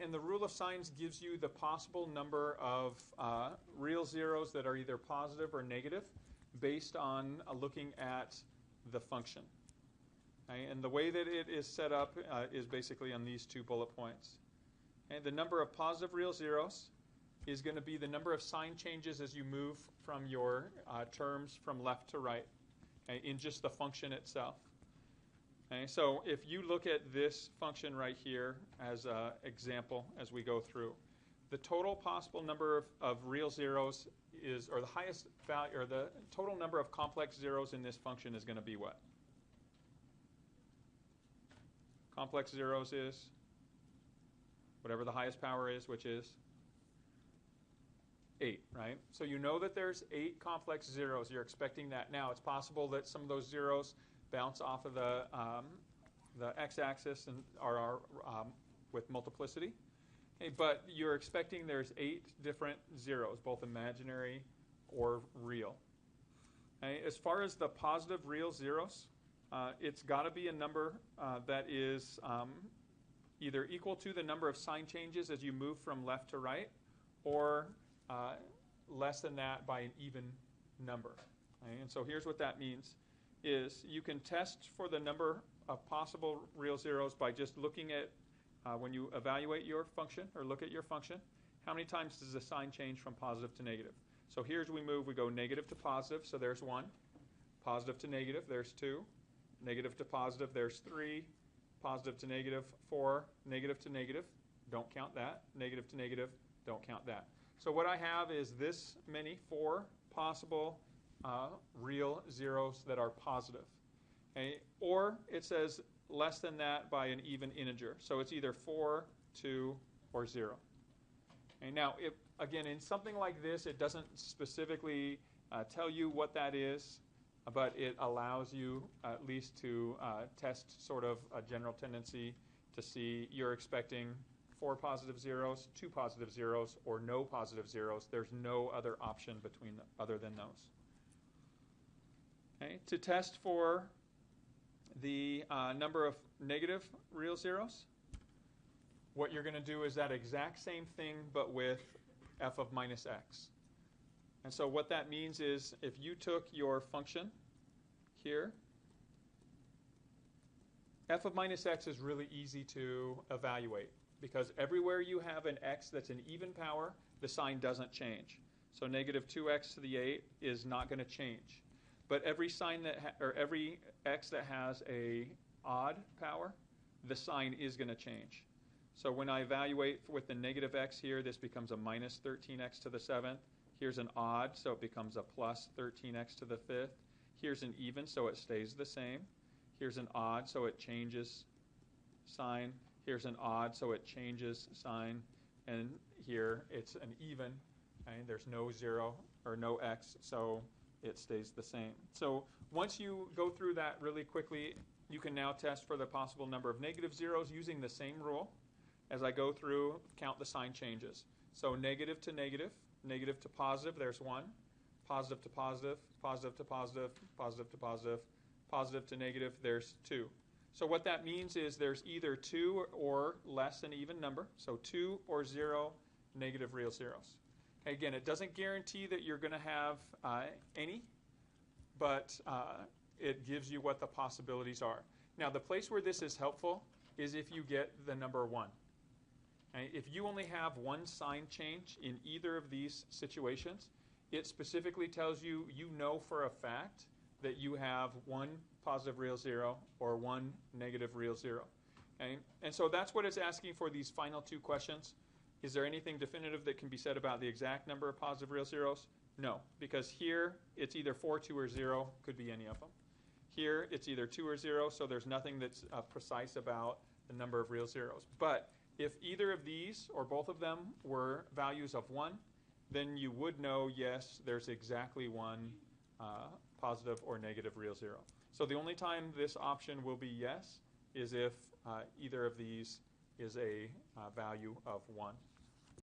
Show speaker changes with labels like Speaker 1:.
Speaker 1: And the rule of signs gives you the possible number of real zeros that are either positive or negative based on looking at the function. Okay? And the way that it is set up is basically on these 2 bullet points. Okay? The number of positive real zeros is going to be the number of sign changes as you move from your terms from left to right, okay, in just the function itself. Okay, so if you look at this function right here as an example as we go through, the total possible number of real zeros is, or the highest value, or the total number of complex zeros in this function is going to be what? Complex zeros is whatever the highest power is, which is 8, right? So you know that there's 8 complex zeros. You're expecting that. Now, it's possible that some of those zeros bounce off of the x-axis and are with multiplicity. Okay, but you're expecting there's 8 different zeros, both imaginary or real. Okay, as far as the positive real zeros, it's got to be a number that is either equal to the number of sign changes as you move from left to right, or less than that by an even number. Okay, and so here's what that means. Is you can test for the number of possible real zeros by just looking at, when you evaluate your function or look at your function, how many times does the sign change from positive to negative? So here's we move, we go negative to positive, so there's 1. Positive to negative, there's 2. Negative to positive, there's 3. Positive to negative, 4. Negative to negative, don't count that. Negative to negative, don't count that. So what I have is this many, 4 possible real zeros that are positive. Okay? Or it says less than that by an even integer. So it's either 4, 2, or 0. Okay? Now, again, in something like this, it doesn't specifically tell you what that is, but it allows you at least to test sort of a general tendency to see you're expecting 4 positive zeros, 2 positive zeros, or no positive zeros. There's no other option between other than those. Okay. To test for the number of negative real zeros, what you're going to do is that exact same thing, but with f of minus x. And so what that means is if you took your function here, f of minus x is really easy to evaluate because everywhere you have an x that's an even power, the sign doesn't change. So negative 2x to the 8 is not going to change. But every sign that or every x that has a odd power, the sign is going to change. So when I evaluate with the negative x here, this becomes a minus 13x to the 7th. Here's an odd, so it becomes a plus 13x to the 5th. Here's an even, so it stays the same. Here's an odd, so it changes sign. Here's an odd, so it changes sign. And here it's an even. Okay? There's no 0 or no x, so it stays the same. So once you go through that really quickly, you can now test for the possible number of negative zeros using the same rule. As I go through, count the sign changes. So negative to negative, negative to positive, there's 1. Positive to positive, positive to positive, positive to positive, positive to negative, there's 2. So what that means is there's either 2 or less an even number, so 2 or 0 negative real zeros. Again, it doesn't guarantee that you're going to have any, but it gives you what the possibilities are. Now, the place where this is helpful is if you get the number 1. Okay? If you only have one sign change in either of these situations, it specifically tells you, you know for a fact that you have 1 positive real zero or 1 negative real zero. Okay? And so that's what it's asking for these final 2 questions. Is there anything definitive that can be said about the exact number of positive real zeros? No, because here it's either 4, 2, or 0, could be any of them. Here it's either 2 or 0, so there's nothing that's precise about the number of real zeros. But if either of these or both of them were values of 1, then you would know, yes, there's exactly 1 positive or negative real zero. So the only time this option will be yes is if either of these is a value of 1.